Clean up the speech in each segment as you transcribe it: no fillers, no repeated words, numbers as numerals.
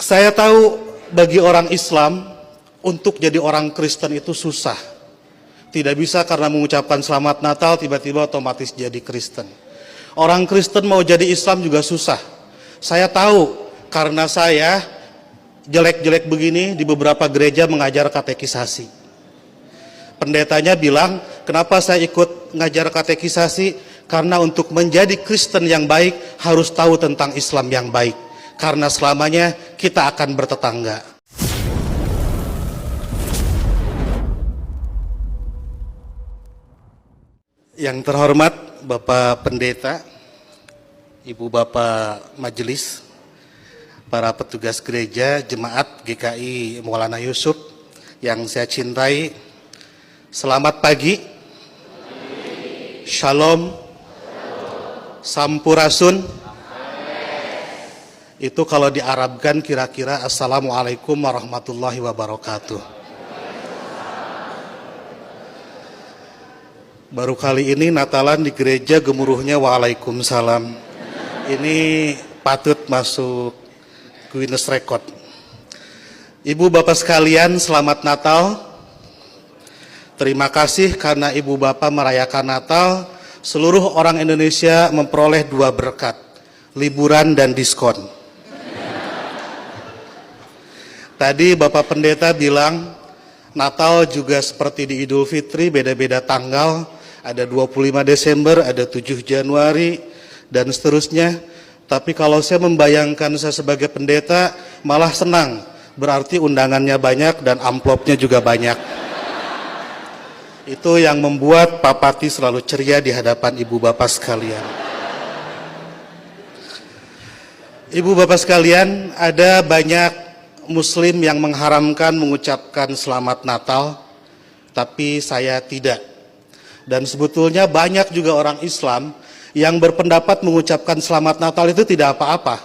Saya tahu bagi orang Islam untuk jadi orang Kristen itu susah. Tidak bisa karena mengucapkan selamat Natal tiba-tiba otomatis jadi Kristen. Orang Kristen mau jadi Islam juga susah. Saya tahu karena saya jelek-jelek begini di beberapa gereja mengajar katekisasi. Pendetanya bilang, kenapa saya ikut ngajar katekisasi? Karena untuk menjadi Kristen yang baik harus tahu tentang Islam yang baik. Karena selamanya kita akan bertetangga. Yang terhormat Bapak Pendeta, Ibu Bapak Majelis, para petugas gereja, jemaat GKI Maulana Yusuf yang saya cintai, selamat pagi, Shalom, Sampurasun. Itu kalau diarabkan kira-kira Assalamualaikum warahmatullahi wabarakatuh. Baru kali ini Natalan di gereja gemuruhnya Waalaikumsalam. Ini patut masuk Guinness Record. Ibu bapak sekalian, selamat Natal. Terima kasih karena ibu bapak merayakan Natal. Seluruh orang Indonesia memperoleh 2 berkat, liburan dan diskon. Tadi Bapak Pendeta bilang Natal juga seperti di Idul Fitri, beda-beda tanggal. Ada 25 Desember, ada 7 Januari, dan seterusnya. Tapi kalau saya membayangkan saya sebagai pendeta, malah senang. Berarti undangannya banyak dan amplopnya juga banyak. Itu yang membuat Pak Pati selalu ceria di hadapan ibu bapak sekalian. Ibu bapak sekalian, ada banyak Muslim yang mengharamkan mengucapkan selamat Natal, tapi saya tidak. Dan sebetulnya banyak juga orang Islam yang berpendapat mengucapkan selamat Natal itu tidak apa-apa.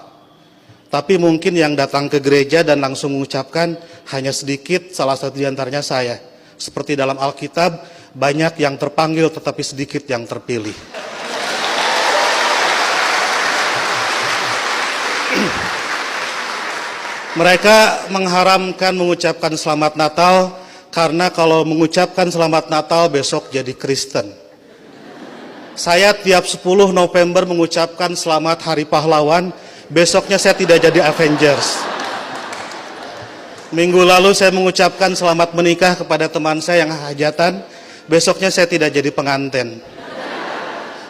Tapi mungkin yang datang ke gereja dan langsung mengucapkan hanya sedikit, salah satu di antaranya saya. Seperti dalam Alkitab, banyak yang terpanggil tetapi sedikit yang terpilih. Mereka mengharamkan mengucapkan selamat Natal karena kalau mengucapkan selamat Natal besok jadi Kristen. Saya tiap 10 November mengucapkan selamat Hari Pahlawan, besoknya saya tidak jadi Avengers. Minggu lalu saya mengucapkan selamat menikah kepada teman saya yang hajatan, besoknya saya tidak jadi pengantin.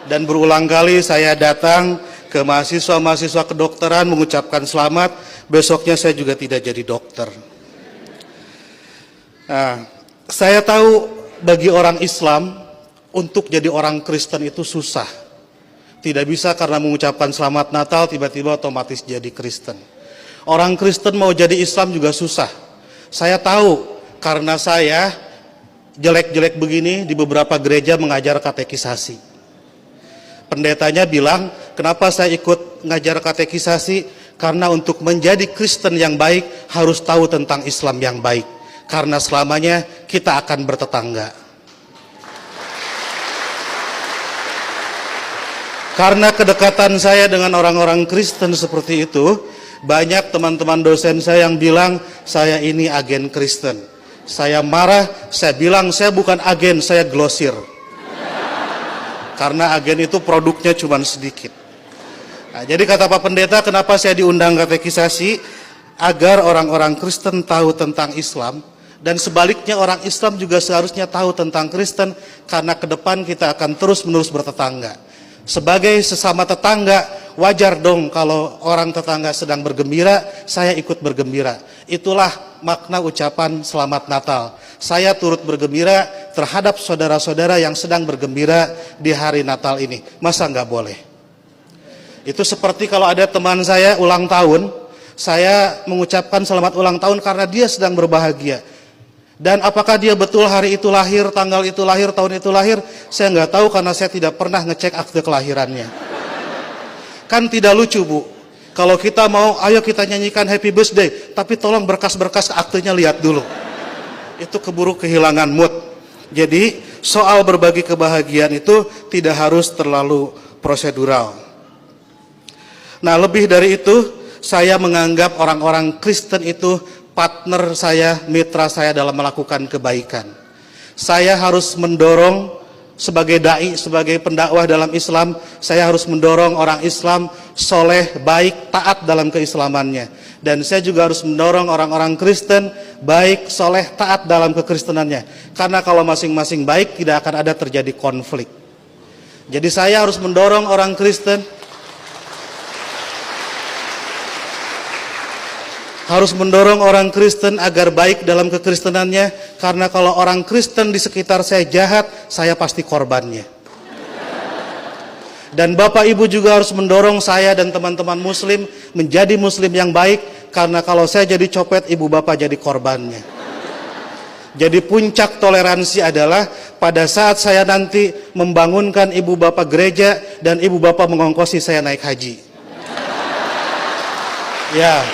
Dan berulang kali saya datang ke mahasiswa-mahasiswa kedokteran mengucapkan selamat, besoknya saya juga tidak jadi dokter. Nah, saya tahu bagi orang Islam untuk jadi orang Kristen itu susah. Tidak bisa karena mengucapkan selamat Natal tiba-tiba otomatis jadi Kristen. Orang Kristen mau jadi Islam juga susah. Saya tahu karena saya jelek-jelek begini di beberapa gereja mengajar katekisasi. Pendetanya bilang, kenapa saya ikut ngajar katekisasi? Karena untuk menjadi Kristen yang baik harus tahu tentang Islam yang baik. Karena selamanya kita akan bertetangga. Karena kedekatan saya dengan orang-orang Kristen seperti itu, banyak teman-teman dosen saya yang bilang, saya ini agen Kristen. Saya marah, saya bilang, saya bukan agen, saya glosir. Karena agen itu produknya cuma sedikit. Nah, jadi kata Pak Pendeta, kenapa saya diundang katekisasi? Agar orang-orang Kristen tahu tentang Islam, dan sebaliknya orang Islam juga seharusnya tahu tentang Kristen, karena ke depan kita akan terus-menerus bertetangga. Sebagai sesama tetangga, wajar dong kalau orang tetangga sedang bergembira, saya ikut bergembira. Itulah makna ucapan selamat Natal. Saya turut bergembira terhadap saudara-saudara yang sedang bergembira di hari Natal ini. Masa nggak boleh? Itu seperti kalau ada teman saya ulang tahun, saya mengucapkan selamat ulang tahun karena dia sedang berbahagia. Dan apakah dia betul hari itu lahir, tanggal itu lahir, tahun itu lahir, saya nggak tahu karena saya tidak pernah ngecek akte kelahirannya. Kan tidak lucu, Bu. Kalau kita mau, ayo kita nyanyikan happy birthday, tapi tolong berkas-berkas aktenya lihat dulu. Itu keburu kehilangan mood. Jadi soal berbagi kebahagiaan itu tidak harus terlalu prosedural. Nah, lebih dari itu, saya menganggap orang-orang Kristen itu partner saya, mitra saya dalam melakukan kebaikan. Saya harus mendorong sebagai dai, sebagai pendakwah dalam Islam, saya harus mendorong orang Islam soleh, baik, taat dalam keislamannya. Dan saya juga harus mendorong orang-orang Kristen baik, soleh, taat dalam kekristenannya. Karena kalau masing-masing baik, tidak akan ada terjadi konflik. Jadi saya harus mendorong orang Kristen, agar baik dalam kekristenannya, karena kalau orang Kristen di sekitar saya jahat, saya pasti korbannya. Dan Bapak Ibu juga harus mendorong saya dan teman-teman Muslim menjadi Muslim yang baik, karena kalau saya jadi copet, Ibu Bapak jadi korbannya. Jadi puncak toleransi adalah pada saat saya nanti membangunkan Ibu Bapak gereja dan Ibu Bapak mengongkosi saya naik haji. Ya.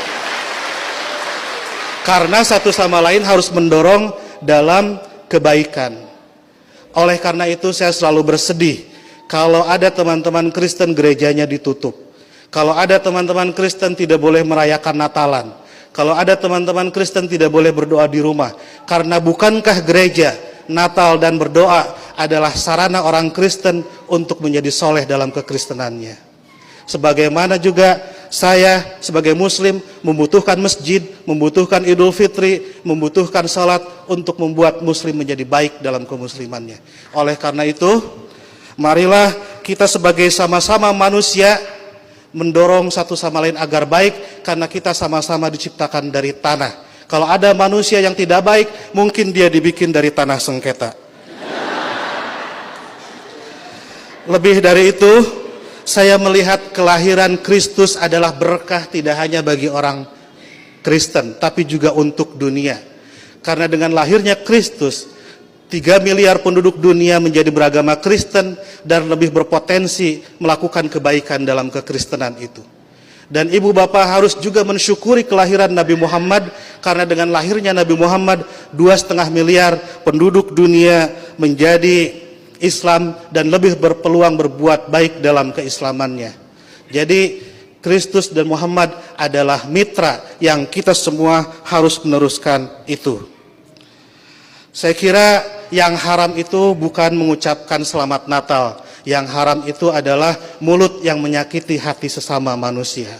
Karena satu sama lain harus mendorong dalam kebaikan. Oleh karena itu saya selalu bersedih kalau ada teman-teman Kristen gerejanya ditutup. Kalau ada teman-teman Kristen tidak boleh merayakan Natalan. Kalau ada teman-teman Kristen tidak boleh berdoa di rumah. Karena bukankah gereja, Natal dan berdoa adalah sarana orang Kristen untuk menjadi soleh dalam kekristenannya. Sebagaimana juga saya sebagai Muslim membutuhkan masjid, membutuhkan Idul Fitri, membutuhkan salat untuk membuat Muslim menjadi baik dalam kemuslimannya. Oleh karena itu, marilah kita sebagai sama-sama manusia mendorong satu sama lain agar baik, karena kita sama-sama diciptakan dari tanah. Kalau ada manusia yang tidak baik, mungkin dia dibikin dari tanah sengketa. Lebih dari itu, saya melihat kelahiran Kristus adalah berkah tidak hanya bagi orang Kristen, tapi juga untuk dunia. Karena dengan lahirnya Kristus, 3 miliar penduduk dunia menjadi beragama Kristen dan lebih berpotensi melakukan kebaikan dalam kekristenan itu. Dan Ibu Bapak harus juga mensyukuri kelahiran Nabi Muhammad, karena dengan lahirnya Nabi Muhammad 2,5 miliar penduduk dunia menjadi Islam dan lebih berpeluang berbuat baik dalam keislamannya. Jadi Kristus dan Muhammad adalah mitra yang kita semua harus meneruskan itu. Saya kira yang haram itu bukan mengucapkan selamat Natal. Yang haram itu adalah mulut yang menyakiti hati sesama manusia.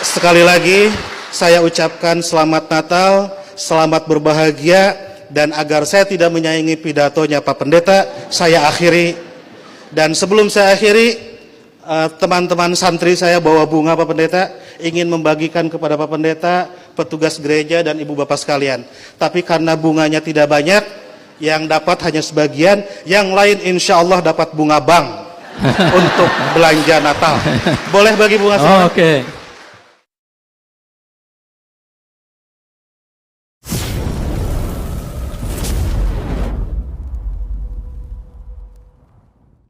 Sekali lagi saya ucapkan selamat Natal, selamat berbahagia, dan agar saya tidak menyaingi pidatonya Pak Pendeta, saya akhiri. Dan sebelum saya akhiri, teman-teman santri saya bawa bunga Pak Pendeta, ingin membagikan kepada Pak Pendeta, petugas gereja dan Ibu Bapak sekalian. Tapi karena bunganya tidak banyak, yang dapat hanya sebagian, yang lain insya Allah dapat bunga bank untuk belanja Natal. Boleh bagi bunga semua? Oke.